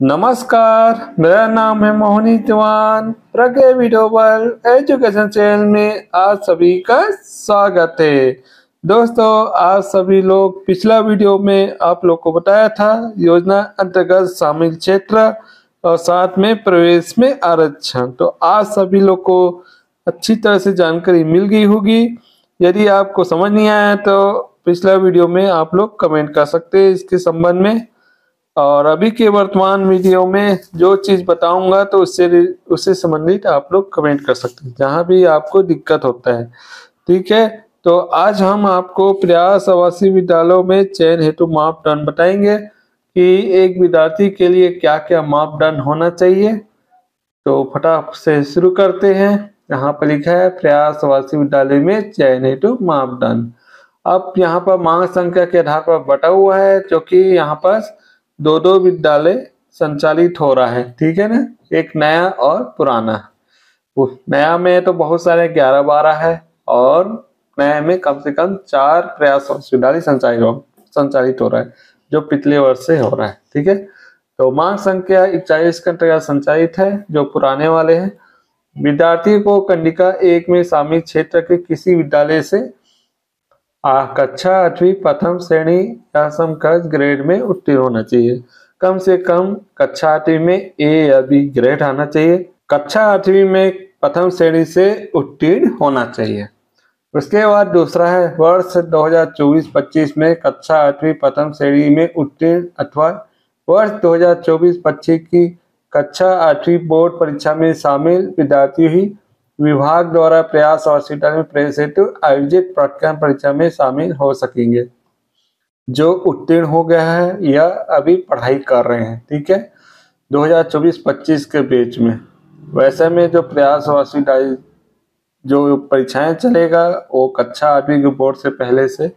नमस्कार, मेरा नाम है मोहनी चौहान। प्रज्ञा वीडियोबल एजुकेशन चैनल में आप सभी का स्वागत है। दोस्तों, आप सभी लोग पिछला वीडियो में आप लोग को बताया था योजना अंतर्गत शामिल क्षेत्र और साथ में प्रवेश में आरक्षण। तो आप सभी लोग को अच्छी तरह से जानकारी मिल गई होगी। यदि आपको समझ नहीं आया तो पिछला वीडियो में आप लोग कमेंट कर सकते हैं इसके संबंध में। और अभी के वर्तमान वीडियो में जो चीज बताऊंगा तो उससे संबंधित आप लोग कमेंट कर सकते हैं जहां भी आपको दिक्कत होता है। ठीक है, तो आज हम आपको प्रयास आवासीय विद्यालयों में चयन हेतु मापदंड बताएंगे कि एक विद्यार्थी के लिए क्या क्या मापदंड होना चाहिए। तो फटाफट से शुरू करते हैं। यहाँ पर लिखा है प्रयास आवासीय विद्यालय में चयन हेतु मापदंड। अब यहाँ पर मांग संख्या के आधार पर बटा हुआ है, जो कि यहाँ पर दो विद्यालय संचालित हो रहा है। ठीक है ना, एक नया और पुराना। वो नया में तो बहुत सारे 11-12 है और नए में कम से कम 4 प्रयास विद्यालय संचालित हो रहा है, जो पिछले वर्ष से हो रहा है। ठीक है, तो मांग संख्या 41 के अंतर्गत संचालित है, जो पुराने वाले हैं। विद्यार्थी को कंडिका 1 में शामिल क्षेत्र के किसी विद्यालय से कक्षा 8वीं प्रथम श्रेणी या समकक्ष ग्रेड में उत्तीर्ण होना चाहिए। कम से कम कक्षा 8वीं में ए या बी ग्रेड आना चाहिए। कक्षा 8वीं में प्रथम श्रेणी से उत्तीर्ण होना चाहिए। उसके बाद दूसरा है वर्ष 2024-25 में कक्षा 8वीं प्रथम श्रेणी में उत्तीर्ण अथवा वर्ष 2024-25 की कक्षा 8वीं बोर्ड परीक्षा में शामिल विद्यार्थी ही विभाग द्वारा प्रयास और विद्यालय में प्रवेश हेतु आयोजित प्रज्ञा परीक्षा में शामिल हो सकेंगे, जो उत्तीर्ण हो गया है या अभी पढ़ाई कर रहे हैं। ठीक है, 2024-25 के बीच में। वैसे में जो प्रयास और विद्यालय जो परीक्षाएं चलेगा वो कक्षा 8वीं के बोर्ड से पहले से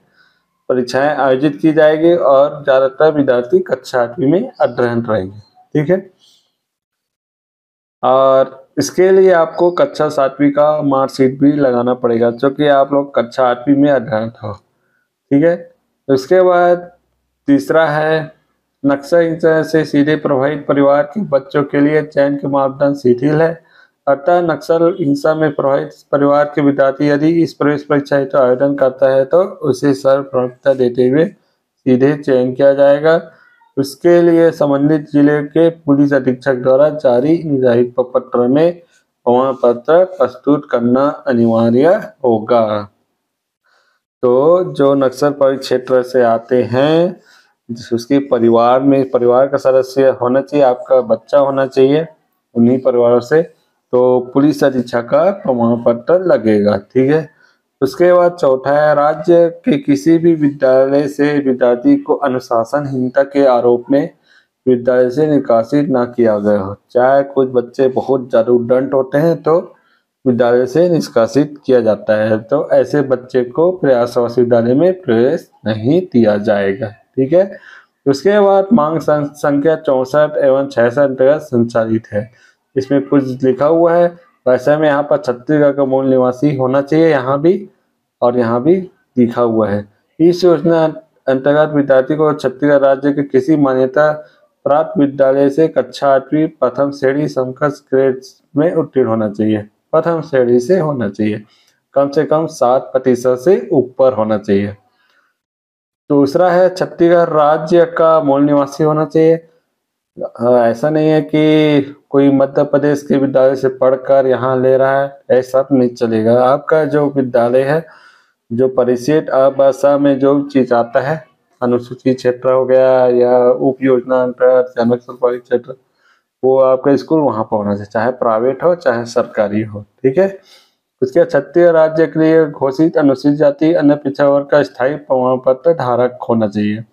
परीक्षाएं आयोजित की जाएगी और ज्यादातर विद्यार्थी कक्षा 8वीं में अध्ययन रहेंगे। ठीक है, और इसके लिए आपको कक्षा 7वीं का मार्कशीट भी लगाना पड़ेगा, जो कि आप लोग कक्षा 8वीं में अध्ययन हो। ठीक है, उसके बाद तीसरा है नक्सल हिंसा से सीधे प्रभावित परिवार के बच्चों के लिए चयन के मापदंड शिथिल है। अतः नक्सल हिंसा में प्रभावित परिवार के विद्यार्थी यदि इस प्रवेश परीक्षा हेतु आवेदन करता है तो उसे सर्व प्राथमिकता देते हुए सीधे चयन किया जाएगा। उसके लिए संबंधित जिले के पुलिस अधीक्षक द्वारा जारी निर्धारित प्रपत्र में प्रमाण पत्र प्रस्तुत करना अनिवार्य होगा। तो जो नक्सल प्रभावित क्षेत्र से आते हैं, उसके परिवार का सदस्य होना चाहिए, आपका बच्चा होना चाहिए उन्हीं परिवारों से, तो पुलिस अधीक्षक का प्रमाण पत्र लगेगा। ठीक है, उसके बाद चौथा है राज्य के किसी भी विद्यालय से विद्यार्थी को अनुशासनहीनता के आरोप में विद्यालय से निकासित ना किया गया हो। चाहे कुछ बच्चे बहुत ज्यादा उद्दंड होते हैं तो विद्यालय से निष्कासित किया जाता है, तो ऐसे बच्चे को प्रयास विद्यालय में प्रवेश नहीं दिया जाएगा। ठीक है, उसके बाद मांग संख्या 64 एवं 66 अंतर्गत संचालित है। इसमें कुछ लिखा हुआ है। वैसे में यहाँ पर छत्तीसगढ़ का मूल निवासी होना चाहिए, यहाँ भी और यहाँ भी लिखा हुआ है। इस योजना अंतर्गत विद्यार्थी को छत्तीसगढ़ राज्य के किसी मान्यता प्राप्त विद्यालय से कक्षा 8वीं प्रथम श्रेणी समकक्ष ग्रेड में उत्तीर्ण होना चाहिए। प्रथम श्रेणी से होना चाहिए, कम से कम 7% से ऊपर होना चाहिए। दूसरा है छत्तीसगढ़ राज्य का मूल निवासी होना चाहिए। ऐसा नहीं है कि कोई मध्य प्रदेश के विद्यालय से पढ़कर यहाँ ले रहा है, ऐसा नहीं चलेगा। आपका जो विद्यालय है, जो परिषद भाषा में जो चीज आता है, अनुसूचित क्षेत्र हो गया या उप योजना अंतर्गत नक्सल प्रभावित क्षेत्र, वो आपका स्कूल वहां पर होना चाहिए, चाहे प्राइवेट हो चाहे सरकारी हो। ठीक है, उसके छत्तीसगढ़ राज्य के लिए घोषित अनुसूचित जाति अन्य पिछड़ा वर्ग का स्थायी प्रमाण पत्र धारक होना चाहिए।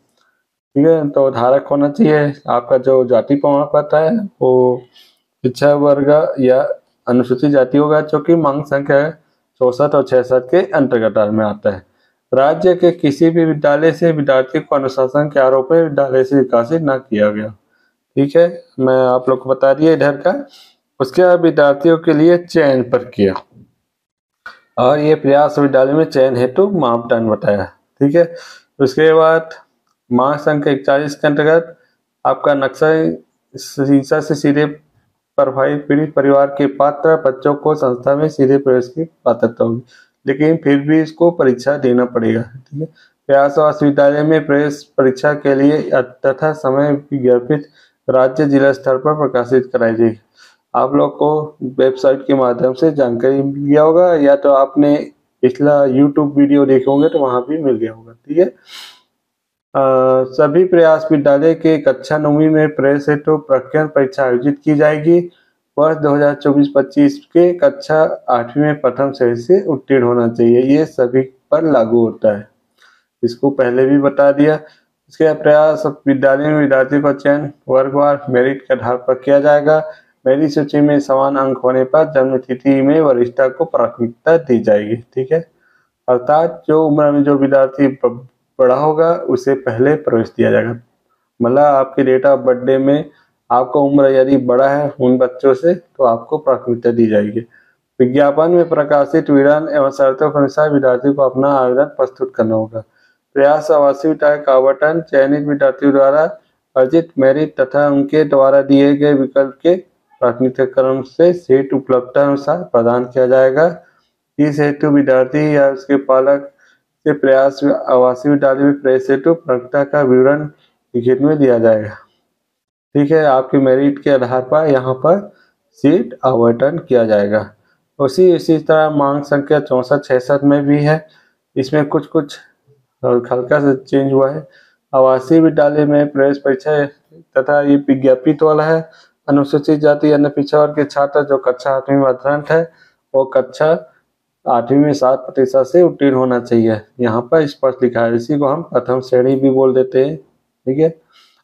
ठीक है, तो धारक होना चाहिए। आपका जो जाति प्रमाण पत्र है वो पिछड़ा वर्ग या अनुसूचित जाति होगा, जो कि मांग संख्या 64 और 66 के अंतर्गत में आता है। राज्य के किसी भी विद्यालय से विद्यार्थी को अनुशासन के आरोप में विद्यालय से निकासित न किया गया। ठीक है, मैं आप लोग को बता दिया इधर का। उसके बाद विद्यार्थियों के लिए चयन प्रक्रिया और ये प्रयास विद्यालय में चयन हेतु मापदंड बताया। ठीक है, उसके बाद मांग संख्या 41 के अंतर्गत आपका नक्सल शिक्षा से सीधे प्रभावित पीड़ित परिवार के पात्र बच्चों को संस्था में सीधे प्रवेश की पात्रता होगी, लेकिन फिर भी इसको परीक्षा देना पड़ेगा। ठीक है। प्रयास विश्वविद्यालय में प्रवेश परीक्षा के लिए तथा समय विज्ञापित राज्य जिला स्तर पर प्रकाशित कराई जाएगी। आप लोग को वेबसाइट के माध्यम से जानकारी मिल गया होगा, या तो आपने पिछला यूट्यूब वीडियो देखे होंगे तो वहां भी मिल गया होगा। ठीक है। सभी प्रयास विद्यालय के कक्षा 9वीं में प्रवेश हेतु प्रज्ञान परीक्षा आयोजित की जाएगी। वर्ष 2024-25 के कक्षा 8वीं में प्रथम श्रेणी से उत्तीर्ण होना चाहिए। ये सभी पर लागू होता है, इसको पहले भी बता दिया। इसके प्रयास विद्यालय में विद्यार्थी का चयन वर्गवार मेरिट के आधार पर किया जाएगा। मेरिट सूची में समान अंक होने पर जन्म तिथि में वरिष्ठता को प्राथमिकता दी जाएगी। ठीक है। अर्थात जो उम्र में जो विद्यार्थी बड़ा होगा उसे पहले प्रवेश दिया जाएगा। मतलब आपके डेट ऑफ बर्थडे में आपका उम्र यदि बड़ा है उन बच्चों से तो आपको प्राथमिकता दी जाएगी। विज्ञापन में प्रकाशित विवरण एवं शर्तों के अनुसार विद्यार्थी को अपना आवेदन प्रस्तुत करना होगा। प्रयास आवासीय विद्यालय का आवंटन चयनित विद्यार्थियों द्वारा अर्जित मेरिट तथा उनके द्वारा दिए गए विकल्प के प्राथमिकता क्रम से सीट उपलब्धता अनुसार प्रदान किया जाएगा। इस हेतु विद्यार्थी या उसके पालक से प्रयास आवासीय विद्यालय में प्रवेश हेतु प्राथमिकता का विवरण लिखित में दिया जाएगा। ठीक है। आपके मेरिट के आधार पर यहाँ पर सीट आवंटन किया जाएगा। इसी तरह मांग संख्या 64-66 में भी है। इसमें कुछ हल्का से चेंज हुआ है। आवासीय विद्यालय में प्रवेश परीक्षा तथा ये विज्ञापित वाला है। अनुसूचित जाति अन्य पिछड़ा वर्ग के छात्र जो कक्षा 8वीं में अध्ययनरत है वो कक्षा 8वीं में 7% से उत्तीर्ण होना चाहिए। यहाँ पर स्पष्ट लिखा है। इसी को हम प्रथम श्रेणी भी बोल देते हैं। ठीक है।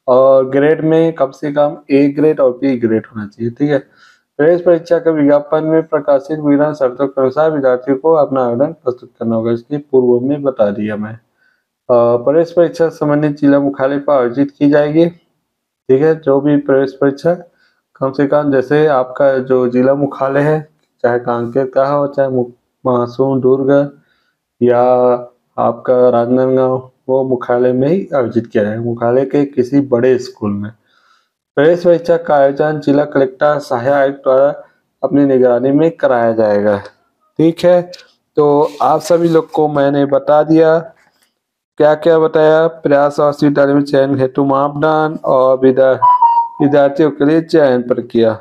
और ग्रेड में कम से कम ए ग्रेड और बी ग्रेड होना चाहिए। ठीक है। प्रवेश परीक्षा के विज्ञापन में प्रकाशित विवरण शर्तों के अनुसार विद्यार्थियों को अपना आवेदन प्रस्तुत करना होगा। इसलिए पूर्व में बता दिया मैं। प्रवेश परीक्षा संबंधित जिला मुख्यालय पर आयोजित की जाएगी। ठीक है। जो भी प्रवेश परीक्षा कम से कम जैसे आपका जो जिला मुख्यालय है, चाहे कांकेर का हो चाहे महासुंद दुर्ग या आपका राजनांदगांव, वो मुख्यालय में ही आयोजित किया जाएगा, मुख्यालय के किसी बड़े स्कूल में। प्रवेश परीक्षा का आयोजन जिला कलेक्टर सहायक आयुक्त द्वारा अपनी निगरानी में कराया जाएगा। ठीक है। तो आप सभी लोग को मैंने बता दिया, क्या क्या बताया। प्रयास विश्वविद्यालय में चयन हेतु मापदंड और विद्यार्थियों के लिए चयन प्रक्रिया।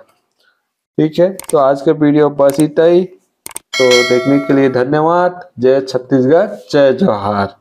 ठीक है। तो आज का वीडियो बस इतना ही। तो देखने के लिए धन्यवाद। जय छत्तीसगढ़, जय जोहार।